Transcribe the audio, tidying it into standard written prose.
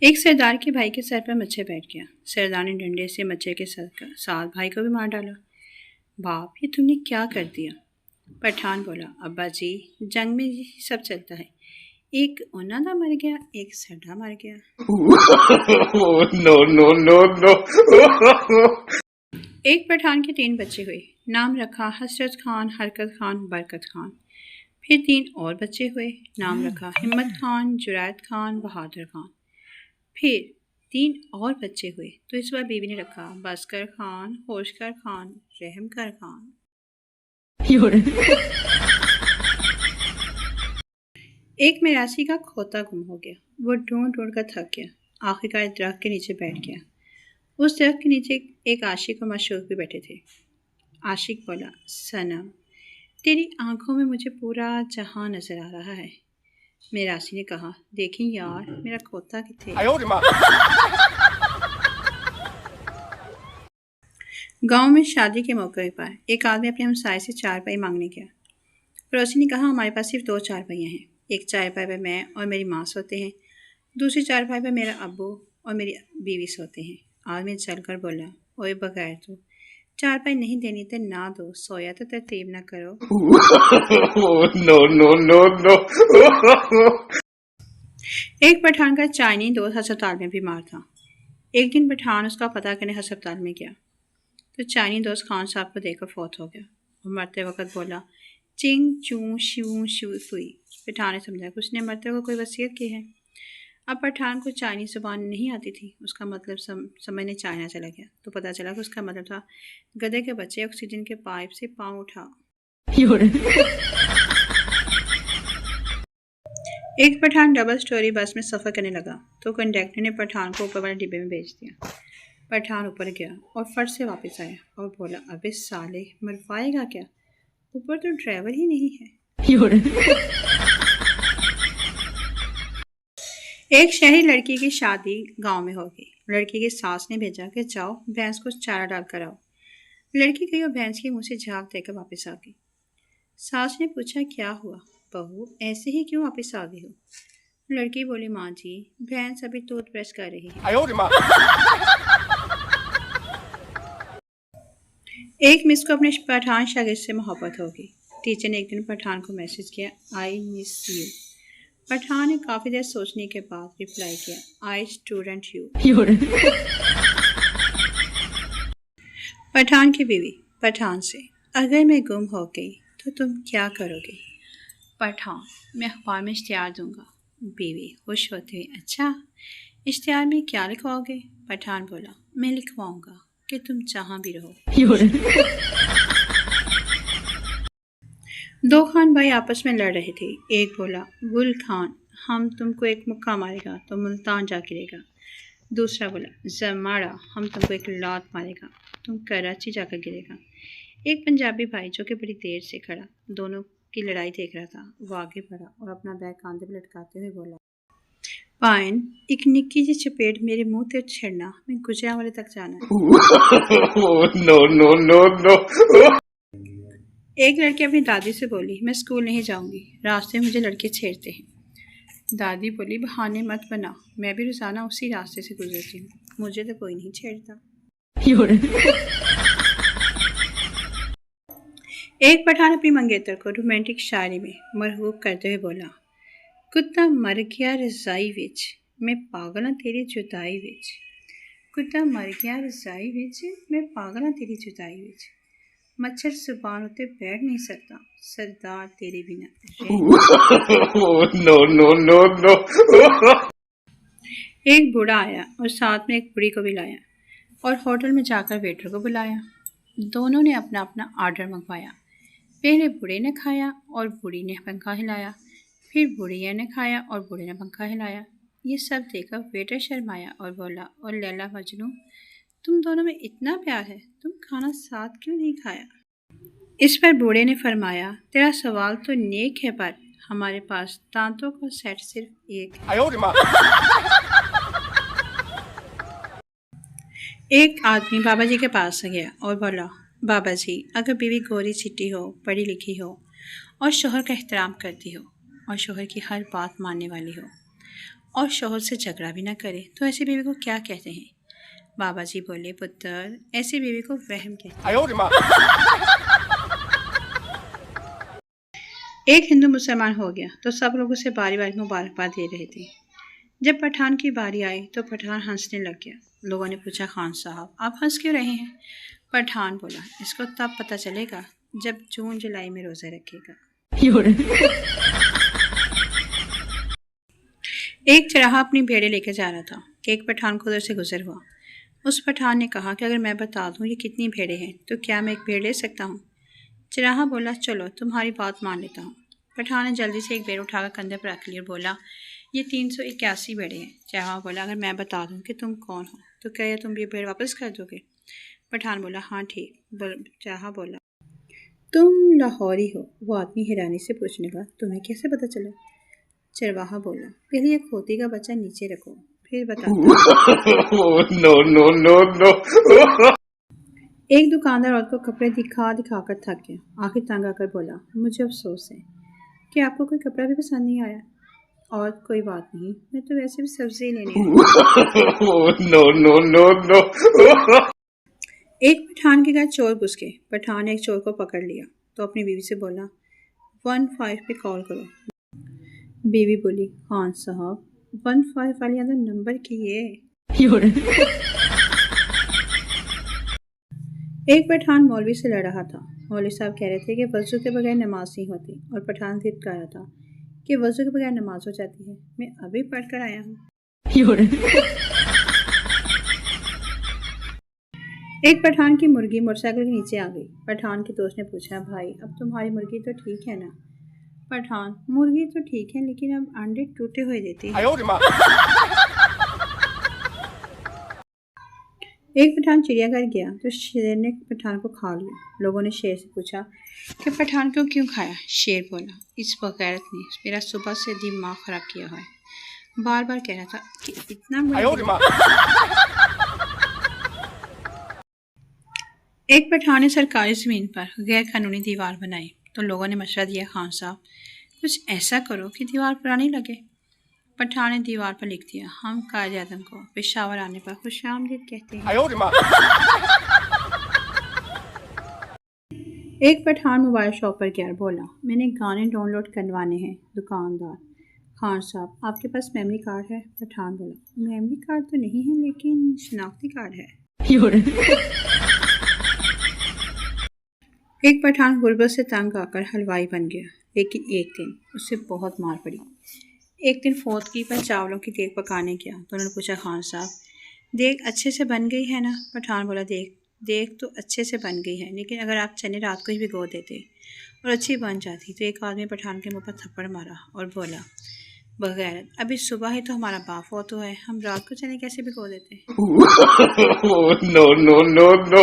एक सरदार के भाई के सर पर मच्छर बैठ गया। सरदार ने डंडे से मच्छर के साथ भाई को भी मार डाला। बाप, ये तुमने क्या कर दिया? पठान बोला, अब्बा जी, जंग में ये सब चलता है। एक ओना दा मर गया, एक सरदा मर गया। No, no, no, no. एक पठान के 3 बच्चे हुए। नाम रखा हसरत खान, हरकत खान, बरकत खान। फिर 3 और बच्चे हुए। नाम रखा हिम्मत खान, जुरैत खान, बहादुर खान। फिर 3 और बच्चे हुए तो इस बार बीवी ने रखा बस्कर खान, होशकर खान, रहमकर खान। एक मिरासी का खोता गुम हो गया। वो ढूंढ ढूंढ कर थक गया। आखिरकार एक दरख्त के नीचे बैठ गया। उस दरख्त के नीचे एक आशिक और माशूक भी बैठे थे। आशिक बोला, सनम, तेरी आंखों में मुझे पूरा जहां नजर आ रहा है। मिरासी ने कहा, देखें यार, मेरा खोता किथे? गांव में शादी के मौके पर एक आदमी अपने हमसाये से चारपाई मांगने गया। पड़ोसी ने कहा, हमारे पास सिर्फ 2 चारपाइयाँ हैं। एक चारपाई पर मैं और मेरी माँ सोते हैं, दूसरी चारपाई पर मेरा अब्बू और मेरी बीवी सोते हैं। आदमी चलकर बोला, ओए बगैर तो चारपाई नहीं देनी तो ना दो, सोया तो तरतीब ना करो। No, no, no, no. एक पठान का चाइनी दोस्त अस्पताल में बीमार था। एक दिन पठान उसका पता करने अस्पताल में गया तो चाइनी दोस्त खान साहब को देखकर फौत हो गया और मरते वक्त बोला, चिंग चू शू शू सुई। पठान ने समझा कि उसने मरते वक्त कोई वसीयत की है। अब पठान को चाइनीज जुबान नहीं आती थी। उसका मतलब समझने चाइना चला गया तो पता चला कि उसका मतलब था, गधे के बच्चे, ऑक्सीजन के पाइप से पाँव उठा। एक पठान डबल स्टोरी बस में सफ़र करने लगा तो कंडक्टर ने पठान को ऊपर वाले डिब्बे में भेज दिया। पठान ऊपर गया और फट से वापस आया और बोला, अबे साले, मरवाएगा क्या? ऊपर तो ड्राइवर ही नहीं है। एक शहरी लड़की की शादी गांव में हो गई। लड़की की सास ने भेजा कि जाओ भैंस को चारा डाल कर आओ। लड़की गई और भैंस के मुंह से झाग देकर वापस आ गई। सास ने पूछा, क्या हुआ बहू, ऐसे ही क्यों वापस आ गई हो? लड़की बोली, माँ जी, भैंस अभी टूथब्रश कर रही है। एक मिस को अपने पठान शागिर्द से मोहब्बत हो गई। टीचर ने एक दिन पठान को मैसेज किया, आई मिस यू। पठान ने काफ़ी देर सोचने के बाद रिप्लाई किया, आई स्टूडेंट यू। पठान की बीवी पठान से, अगर मैं गुम हो गई तो तुम क्या करोगे? पठान, मैं अखबार में इश्तिहार दूंगा। बीवी खुश होते हुए, अच्छा, इश्तिहार में क्या लिखवाओगे? पठान बोला, मैं लिखवाऊंगा कि तुम जहाँ भी रहो। 2 खान भाई आपस में लड़ रहे थे। एक बोला, गुल खान, हम तुमको एक मुक्का मारेगा तो मुल्तान जा गिरेगा। दूसरा बोला, जमाड़ा, हम तुमको एक लात मारेगा, तुम कराची जाकर गिरेगा। एक पंजाबी भाई जो कि बड़ी देर से खड़ा दोनों की लड़ाई देख रहा था, वो आगे बढ़ा और अपना बैग कांधे पर लटकाते हुए बोला, पाइन, एक निक्की जी चपेट मेरे मुंह ते छेड़ना, मैं गुजरावाले तक जाना है। No, no, no, no. एक लड़की अपनी दादी से बोली, मैं स्कूल नहीं जाऊंगी, रास्ते में मुझे लड़के छेड़ते हैं। दादी बोली, बहाने मत बना, मैं भी रोजाना उसी रास्ते से गुजरती हूँ, मुझे तो कोई नहीं छेड़ता। एक पठान अपनी मंगेतर को रोमांटिक शायरी में मरहूब करते हुए बोला, कुत्ता मर गया रजाई विच, मैं पागल हाँ तेरी जुदाई विच। कुत्ता मर गया रजाई विच, मैं पागल हाँ तेरी जुदाई विच। मच्छर जुबान उत्ते बैठ नहीं सकता, सरदार तेरे बिना No, no, no, no. एक बूढ़ा आया और साथ में एक बुढ़ी को भी लाया और होटल में जाकर वेटर को बुलाया। दोनों ने अपना अपना ऑर्डर मंगवाया। पहले बूढ़े ने खाया और बूढ़ी ने पंखा हिलाया, फिर बुढ़िया ने खाया और बूढ़े ने पंखा हिलाया। ये सब देखकर वेटर शर्माया और बोला, और लैला मजनू, तुम दोनों में इतना प्यार है, तुम खाना साथ क्यों नहीं खाया? इस पर बूढ़े ने फरमाया, तेरा सवाल तो नेक है, पर हमारे पास दांतों का सेट सिर्फ एक है। एक आदमी बाबा जी के पास गया और बोला, बाबा जी, अगर बीवी गोरी चिट्टी हो, पढ़ी लिखी हो और शोहर का एहतराम करती हो और शोहर की हर बात मानने वाली हो और शौहर से झगड़ा भी ना करे तो ऐसी बीवी को क्या कहते हैं? बाबा जी बोले, पुत्र, ऐसी बीवी को वहम कहते हैं। एक हिंदू मुसलमान हो गया तो सब लोग उसे बारी बारी मुबारकबाद दे रहे थे। जब पठान की बारी आई तो पठान हंसने लग गया। लोगों ने पूछा, खान साहब आप हंस क्यों रहे हैं? पठान बोला, इसको तब पता चलेगा जब जून जुलाई में रोज़ा रखेगा। एक चरवाहा अपनी भेड़ें लेकर जा रहा था कि एक पठान को उधर से गुजर हुआ। उस पठान ने कहा कि अगर मैं बता दूं ये कितनी भेड़ें हैं तो क्या मैं एक भेड़ ले सकता हूँ? चरवाहा बोला, चलो तुम्हारी बात मान लेता हूँ। पठान ने जल्दी से एक भेड़ उठाकर कंधे पर रख ली और बोला, ये 381 भेड़ें हैं। चरवाहा बोला, अगर मैं बता दूं कि तुम कौन हो तो क्या ये तुम ये भेड़ वापस कर दोगे? पठान बोला, हाँ ठीक। चरवाहा बोला, तुम लाहौरी हो? वो आदमी हैरानी से पूछने लगा, तुम्हें कैसे पता चला? चरवाहा बोला, पहले एक खोती का बच्चा नीचे रखो फिर बताता हूं। No, no, no, no. एक दुकानदार औरत को कपड़े दिखा दिखा कर थक गया। आखिर तंग आकर बोला, मुझे अफसोस है कि आपको कोई कपड़ा भी पसंद नहीं आया। और कोई बात नहीं, मैं तो वैसे भी सब्जी लेने आई। No, no, no, no. एक पठान के घर चोर घुस गए। पठान ने एक चोर को पकड़ लिया तो अपनी बीवी से बोला, 15 पे कॉल करो। बीवी बोली, खान साहब 15 वाली अंदर नंबर की है। एक पठान मौलवी से लड़ रहा था। मौलवी साहब कह रहे थे कि वज़ू के बगैर नमाज नहीं होती और पठान जिद कर रहा था कि वज़ू के बगैर नमाज हो जाती है। मैं अभी पढ़ कर आया हूँ। एक पठान की मुर्गी मोटरसाइकिल के नीचे आ गई। पठान के दोस्त ने पूछा, भाई अब तुम्हारी मुर्गी तो ठीक है ना? पठान, मुर्गी तो ठीक है लेकिन अब अंडे टूटे हुए देती है। एक पठान चिड़ियाघर गया तो शेर ने पठान को खा लिया। लोगों ने शेर से पूछा कि पठान को क्यों खाया? शेर बोला, इस बगैरत ने मेरा सुबह से दिमाग खराब किया है। बार बार कह रहा था कि इतना एक पठान ने सरकारी ज़मीन पर गैर कानूनी दीवार बनाई तो लोगों ने मशवरा दिया, खान साहब कुछ ऐसा करो कि दीवार पुरानी लगे। पठान ने दीवार पर लिख दिया, हम कायदे आज़म को पेशावर आने पर खुशामदीद कहते हैं। एक पठान मोबाइल शॉप पर गया, बोला, मैंने गाने डाउनलोड करवाने हैं। दुकानदार, खान साहब आपके पास मेमोरी कार्ड है? पठान बोला, मेमोरी कार्ड तो नहीं है लेकिन शनाख्ती कार्ड है। एक पठान गुर्बत से तंग आकर हलवाई बन गया, लेकिन एक दिन उससे बहुत मार पड़ी। एक दिन फोत की पर चावलों की देग पकाने गया तो उन्होंने पूछा, खान साहब देग अच्छे से बन गई है ना? पठान बोला, देग तो अच्छे से बन गई है लेकिन अगर आप चने रात को ही भिगो देते और अच्छी बन जाती। तो एक आदमी पठान के मुंह पर थप्पड़ मारा और बोला, बगैरत, अभी सुबह ही तो हमारा बाप फोत हुआ है, हम रात को चने कैसे भिगो देते? No, no, no, no.